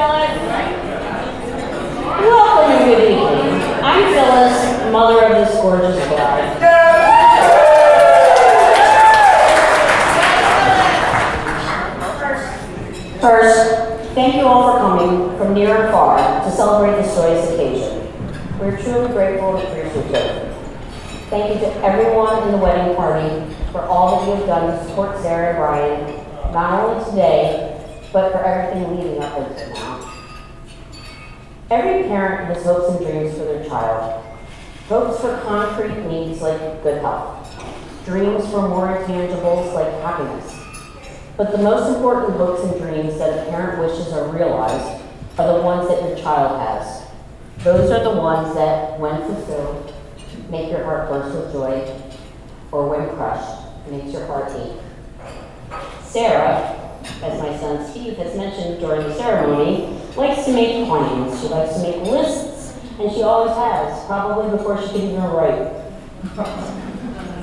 Phyllis. Welcome and good evening. I'm Phyllis, mother of this gorgeous bride. First, thank you all for coming from near and far to celebrate this joyous occasion. We're truly grateful and appreciative. Thank you to everyone in the wedding party for all that you have done to support Sarah and Brian, not only today, but for everything leading up until now. Every parent has hopes and dreams for their child. Hopes for concrete needs like good health. Dreams for more intangibles like happiness. But the most important hopes and dreams that a parent wishes are realized are the ones that your child has. Those are the ones that, when fulfilled, make your heart burst with joy, or when crushed, makes your heart ache. Sarah, as my son Steve has mentioned during the ceremony, likes to make plans. She likes to make lists, and she always has, probably before she can even write.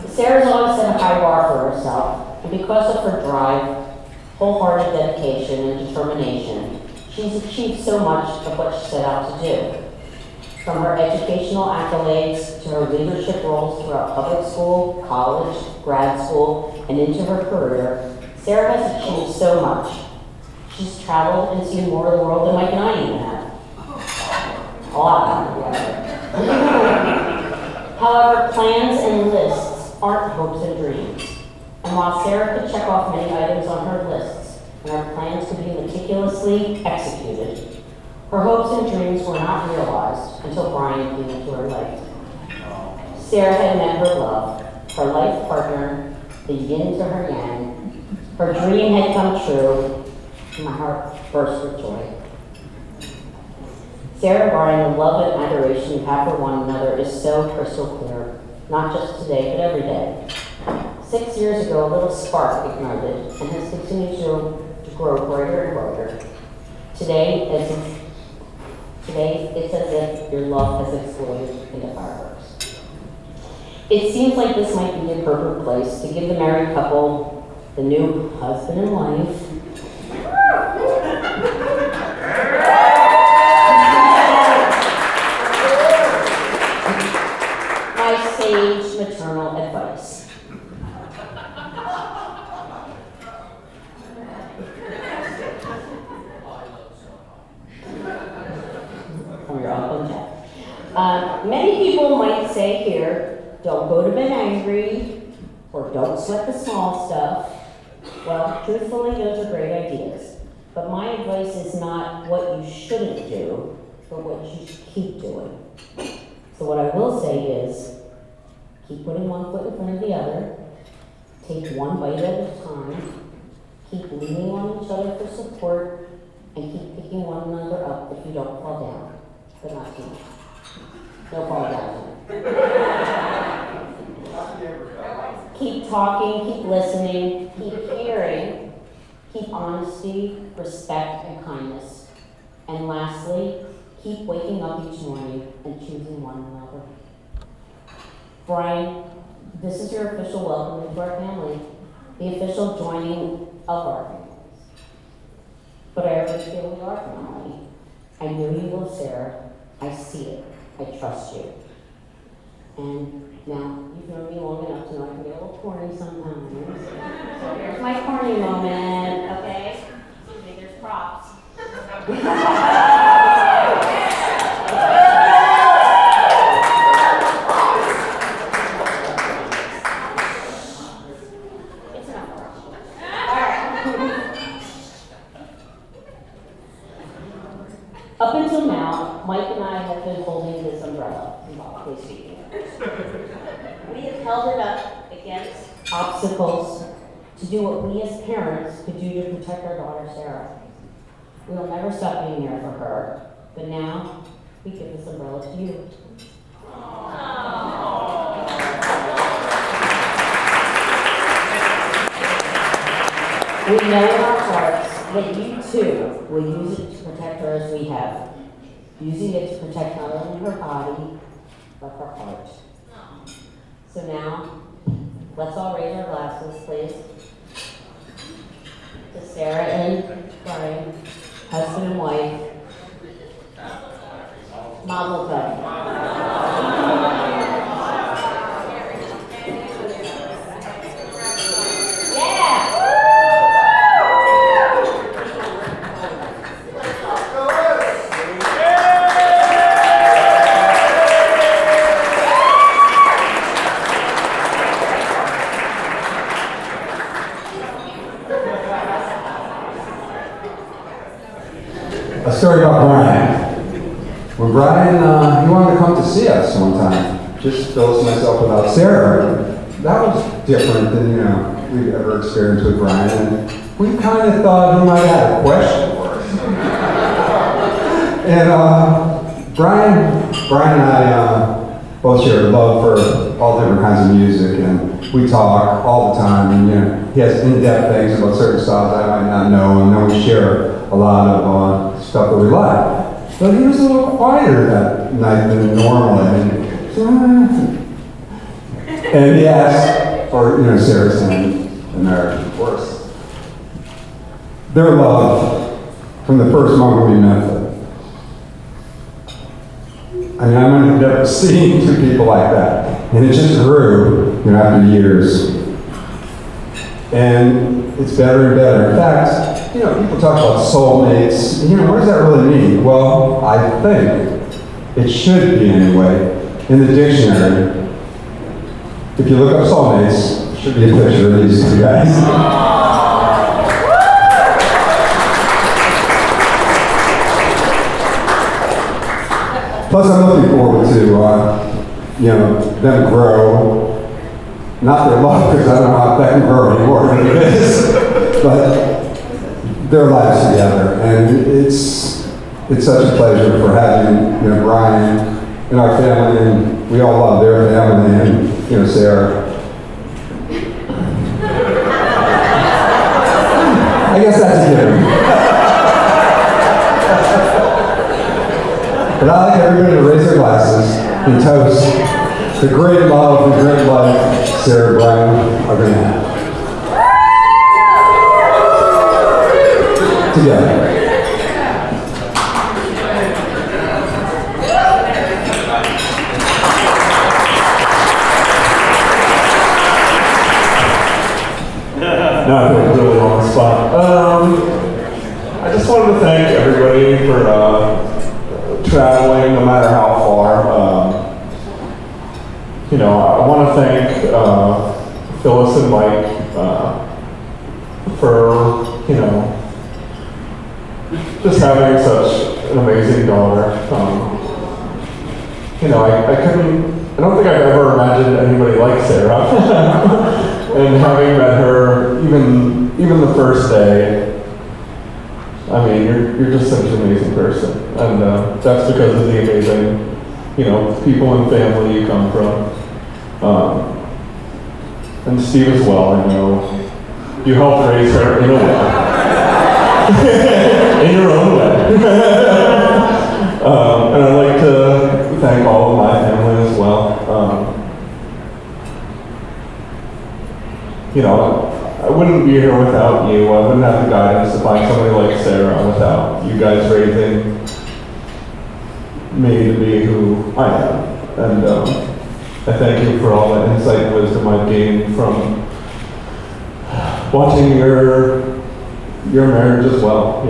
Sarah's always set a high bar for herself, and because of her drive, wholehearted dedication, and determination, she's achieved so much of what she set out to do. From her educational accolades to her leadership roles throughout public school, college, grad school, and into her career, Sarah has achieved so much. She's traveled and seen more of the world than Mike and I even have. A lot. However, plans and lists aren't hopes and dreams. And while Sarah could check off many items on her lists, and her plans could be meticulously executed, her hopes and dreams were not realized until Brian came into her life. Sarah had met her love, her life partner, the yin to her yang. Her dream had come true, and my heart burst with joy. Sarah and Brian, the love and adoration you have for one another is so crystal clear, not just today, but every day. 6 years ago, a little spark ignited and has continued to grow brighter and brighter. Today, it's as if your love has exploded into fireworks. It seems like this might be the perfect place to give the married couple, the new husband and wife, my sage maternal advice. Many people might say here, don't go to bed angry, or don't sweat the small stuff. Well, truthfully, those are great ideas. But my advice is not what you shouldn't do, but what you should keep doing. So what I will say is, keep putting one foot in front of the other, take one bite at a time, keep leaning on each other for support, and keep picking one another up if you don't fall down, but not too much. Don't fall down. Keep talking, keep listening, keep hearing, keep honesty, respect, and kindness. And lastly, keep waking up each morning and choosing one another. Brian, this is your official welcome into our family, the official joining of our families. But I already feel we are family. I know you love Sarah. I see it. I trust you. And now, you've known me long enough to know I can get a little corny sometimes. So here's my corny moment, okay? Excuse me, there's props. It's enough. All right. Up until now, Mike and I have been holding this umbrella, symbolically speaking. We have held it up against obstacles to do what we as parents could do to protect our daughter, Sarah. We will never stop being there for her, but now we give this umbrella to you. We know in our hearts that you too will use it to protect her as we have, using it to protect not only her body, but her heart. So now, let's all raise our glasses, please, to Sarah and Brian, husband and wife, Mazel tov. A story about Brian. When Brian, he wanted to come to see us one time, just Phyllis and myself without Sarah. That was different than, we've ever experienced with Brian. And we kind of thought he might have a question for us. And Brian and I both share a love for all different kinds of music, and we talk all the time. And he has in-depth things about certain styles I might not know, and then we share a lot of stuff that we like. But he was a little quieter that night than normally. And he asked for, Sarah's hand in marriage, of course. Their love, from the first moment we met them. I mean, I might have never seen two people like that. And it just grew, after years. And it's better and better. In fact, people talk about soulmates. What does that really mean? Well, I think it should be anyway. In the dictionary, if you look up soulmates, there should be a picture of these two guys. Plus, I'm looking forward to, them grow. Not their love, because I don't know how that can grow anymore than it is. But their lives together. And it's such a pleasure for having, Brian in our family, and we all love their family, and, Sarah. I guess that's a given. But I'd like everybody to raise their glasses and toast the great love and great life Sarah and Brian are going to have. Together. Now I feel really on the spot. I just wanted to thank everybody for traveling, no matter how far. I want to thank Phyllis and Mike for, just having such an amazing daughter. I don't think I've ever imagined anybody like Sarah. And having met her, even the first day, I mean, you're just such an amazing person. And that's because of the amazing, people and family you come from. And Steve as well, I know. You helped raise her in a way. In your own way. And I'd like to thank all of my family as well. I wouldn't be here without you. I wouldn't have the guidance to find somebody like Sarah without you guys raising me to be who I am. And I thank you for all the insight and wisdom I've gained from watching your marriage as well.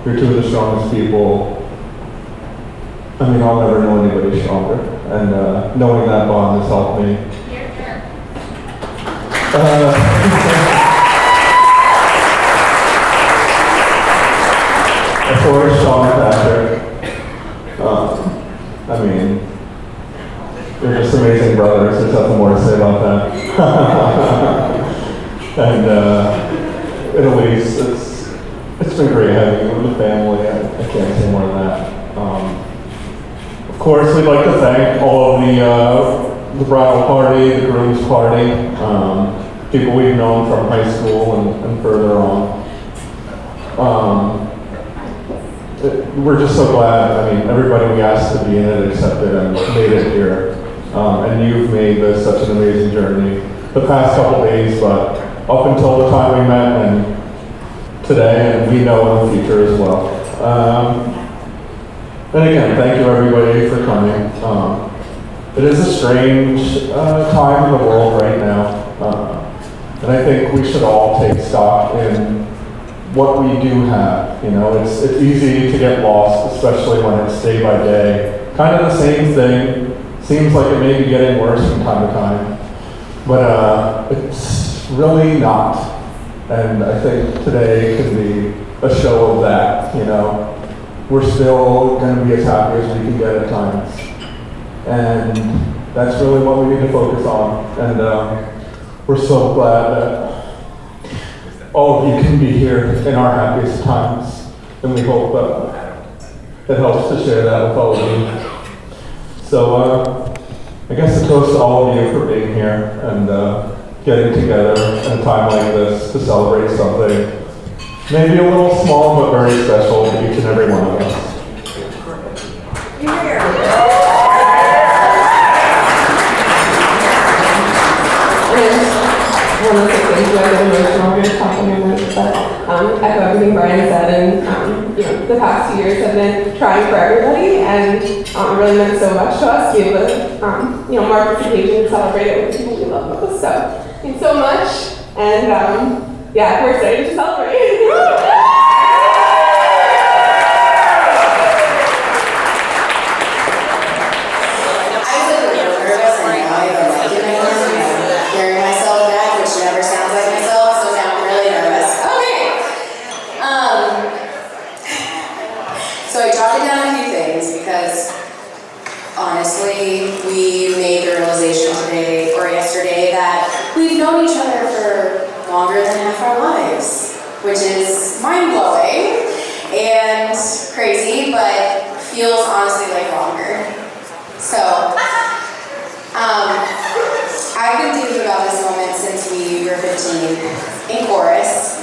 You're two of the strongest people. I mean, I'll never know anybody stronger. And knowing that bond has helped me. As far as Sean and Patrick, I mean, they're just amazing brothers. There's nothing more to say about that. And Elise, it's been great having you in the family. I can't say more than that. Of course, we'd like to thank all of the bridal party, the groom's party, people we've known from high school and further on. We're just so glad. I mean, everybody we asked to be in it accepted and made it here. And you've made this such an amazing journey the past couple days, but up until the time we met and today, and we know in the future as well. And again, thank you everybody for coming. It is a strange time in the world right now. And I think we should all take stock in what we do have. You know, it's easy to get lost, especially when it's day by day. Kind of the same thing. Seems like it may be getting worse from time to time. But it's really not. And I think today could be a show of that, you know. We're still going to be as happy as we can get at times. And that's really what we need to focus on. And we're so glad that all of you can be here in our happiest times. And we hope it helps to share that with all of you. So I guess a toast to all of you for being here and getting together in a time like this to celebrate something maybe a little small but very special to each and every one of us. One of the things where I get emotional when you're talking about this, but echo everything Brian said, and the past 2 years have been trying for everybody, and it really meant so much to us to be able to mark this occasion and celebrate it with people we love most. So thanks so much, and we're excited to celebrate. So I jotted down a few things because honestly, we made the realization today or yesterday that we've known each other for longer than half our lives, which is mind-blowing and crazy, but feels honestly like longer. So, I've been thinking about this moment since we were 15 in chorus.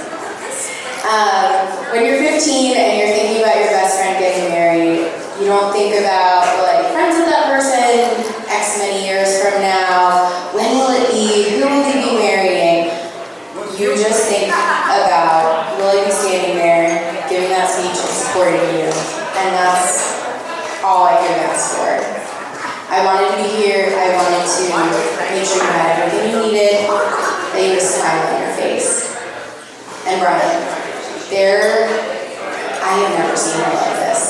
When you're 15 and you're thinking about your best friend getting married, you don't think about, will I be friends with that person X many years from now? When will it be? Who will they be marrying? You just think about, will I be standing there, giving that speech and supporting you? And that's all I could have asked for. I wanted to be here. I wanted to make sure you had everything you needed, that you had a smile on your face. And Brian, I have never seen her like this.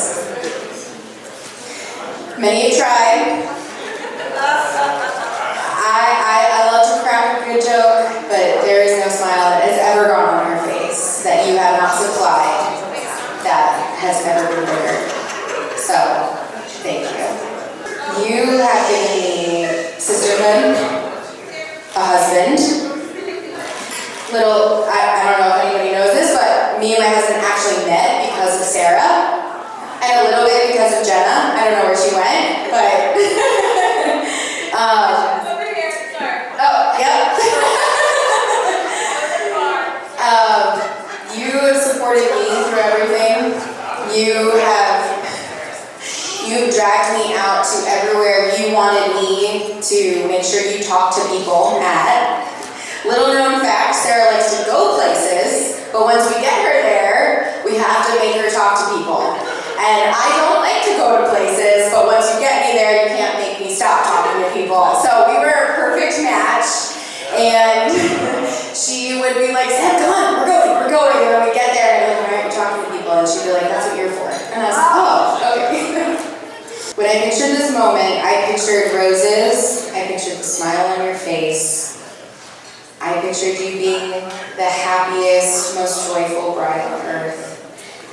Many have tried. I love to crack a good joke, but there is no smile that has ever gone on her face that you have not supplied that has never been bigger. So, thank you. You have given me sisterhood, a husband. I don't know if anybody knows this, but me and my husband actually met because of Sarah, and a little bit because of Jenna. I don't know where she went, but over here. Sorry. Oh, yep. You have supported me through everything. You've dragged me out to everywhere you wanted me to make sure you talk to people at. Little known fact, Sarah likes to go places, but once we get her there, we have to make her talk to people. And I don't like to go to places, but once you get me there, you can't make me stop talking to people. So we were a perfect match, and she would be like, Sam, come on, we're going. And then we get there, and I'm like, all right, you're talking to people, and she'd be like, that's what you're for. And I was like, oh, okay. When I pictured this moment, I pictured roses, I pictured the smile on your face, I pictured you being the happiest, most joyful bride on earth.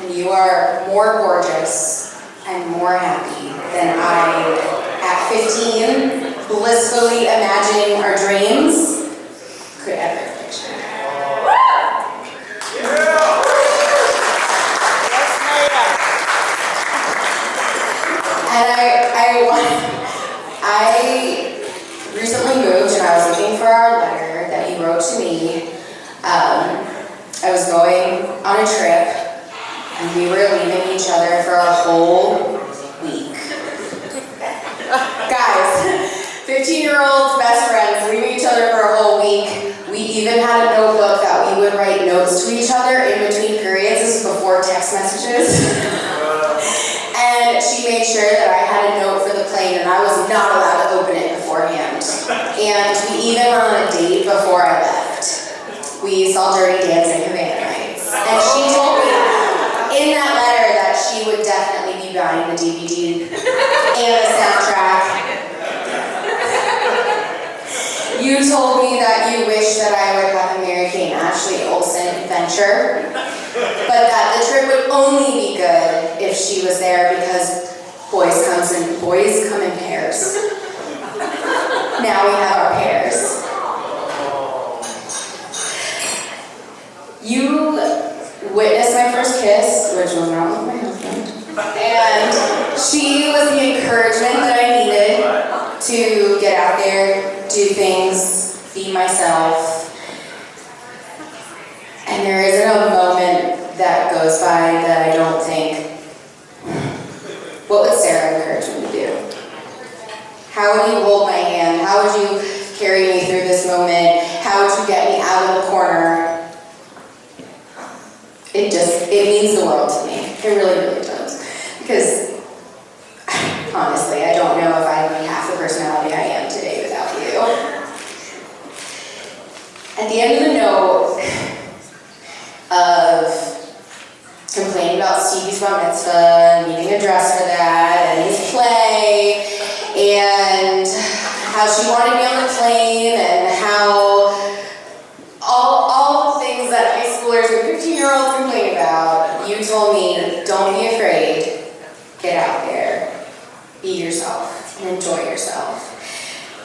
And you are more gorgeous and more happy than I, at 15, blissfully imagining our dreams, could ever picture. And I recently moved and I was looking for our letter that he wrote to me. I was going on a trip and we were leaving each other for a whole week. Guys, 15-year-olds, best friends, leaving each other for a whole week. We even had a notebook that we would write notes to each other in between periods. This is before text messages. And And she made sure that I had a note for the plane and I was not allowed to open it beforehand. And we even went on a date before I left. We saw Dirty Dancing Havana Nights. And she told me in that letter that she would definitely be buying the DVD and the soundtrack. You told me that you wish that I would have a Mary Kate and Ashley Olsen adventure, but that the trip would only be good if she was there because boys come in pairs. Now we have our pairs. You witnessed my first kiss, which was not with my husband, and she was the encouragement that I needed to get out there, do things, be myself. And there isn't a moment that goes by that I don't think, what would Sarah encourage me to do? How would you hold my hand? How would you carry me through this moment? How would you get me out of the corner? It means the world to me. It really, really does. Because, honestly, I don't know if I would be half the personality I am today without you. At the end of the note of complaining about Stevie's bar mitzvah, and needing a dress for that, and his play, and how she wanted me on the plane, and how all the things that high schoolers and 15-year-olds complain about, you told me, don't be afraid, get out there, be yourself, and enjoy yourself.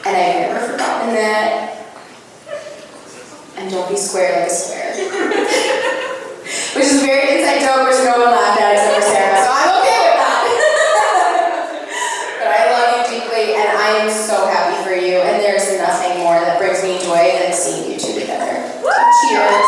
And I've never forgotten that. And don't be square like a square. Which is a very inside joke which no one laughed at except for Sarah, so I'm okay with that. But I love you deeply, and I am so happy for you, and there's nothing more that brings me joy than seeing you two together. Cheers.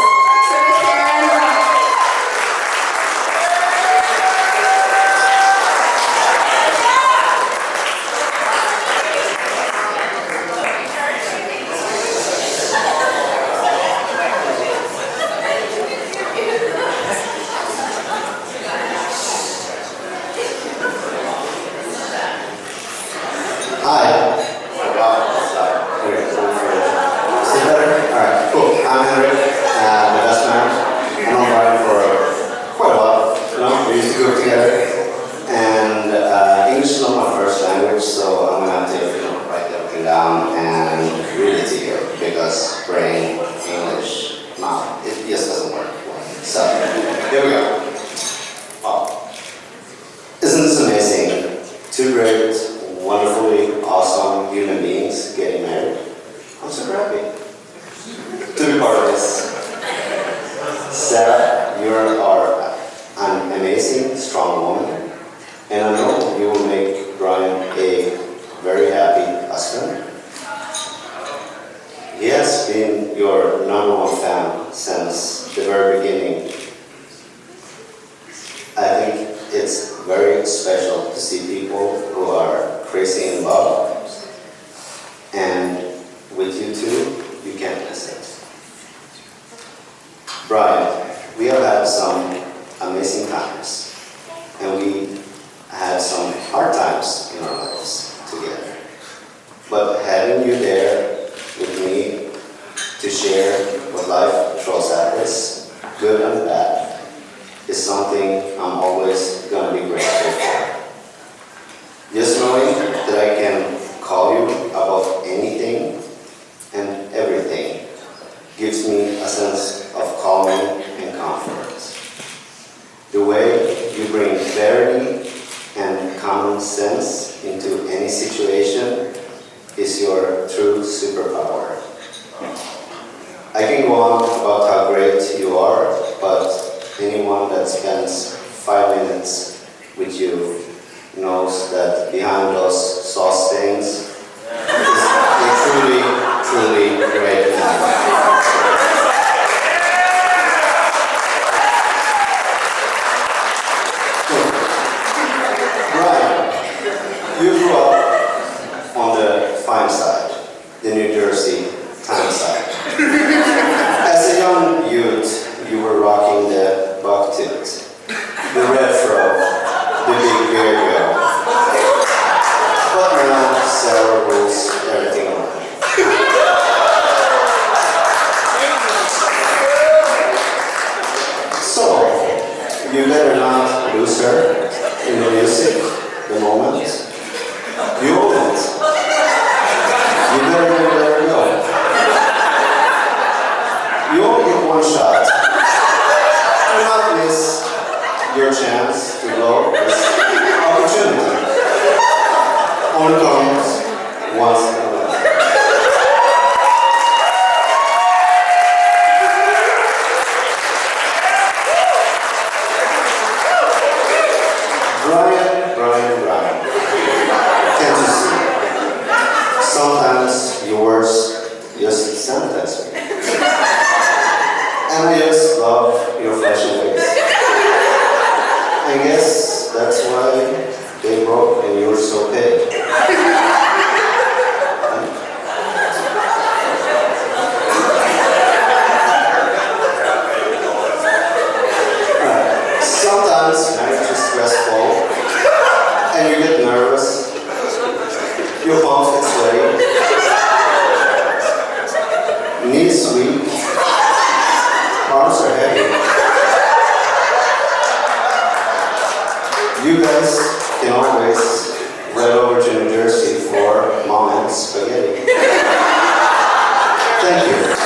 You were rocking the buck tooth, the red fro, the big beard girl. Brian. Can't you see? Sometimes your words just sanitize me. And I just love your fashion ways. I guess that's why they broke and you're so big. Sometimes life is stressful and you get nervous. Your palms get sweaty. Knees weak. Arms are heavy. You guys can always ride over to New Jersey for mom and spaghetti. Thank you.